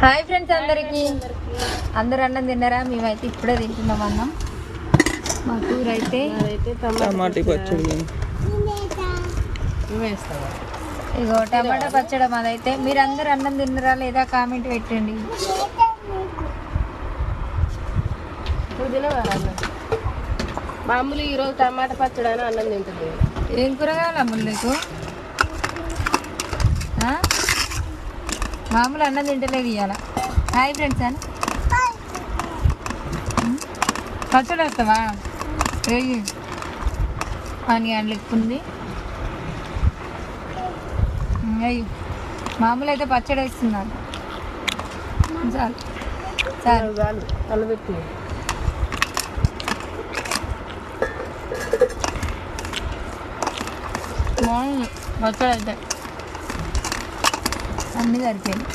Hi friends అందరికి అందరు అన్నం తిన్నారా? మేమైతే ఇప్పుడే తింటున్నాం అన్నం. మా కూర అయితే టమాటా పచ్చడి. ఇగో టమాటా పచ్చడి మాదైతే. మీరు అందరు అన్నం తిన్నారా లేదా కామెంట్ పెట్టండి. మామూలు ఈరోజు టమాటా పచ్చడి అని అన్నం తింటుంది. ఏం కూర కావాలి అమ్ములు నీకు? మామూలు అన్నం తింటలేదు ఇవాళ. హాయ్ ఫ్రెండ్స్ అని పచ్చడి వేస్తావా? వెయ్యి అని అండ్లు ఎక్కుంది. అయ్యి మామూలు అయితే పచ్చడి వేస్తున్నాను. చాలు చాలు చాలు కలబెట్టి బాగుంది పచ్చడి అయితే. అన్నీ సరిపోయింది.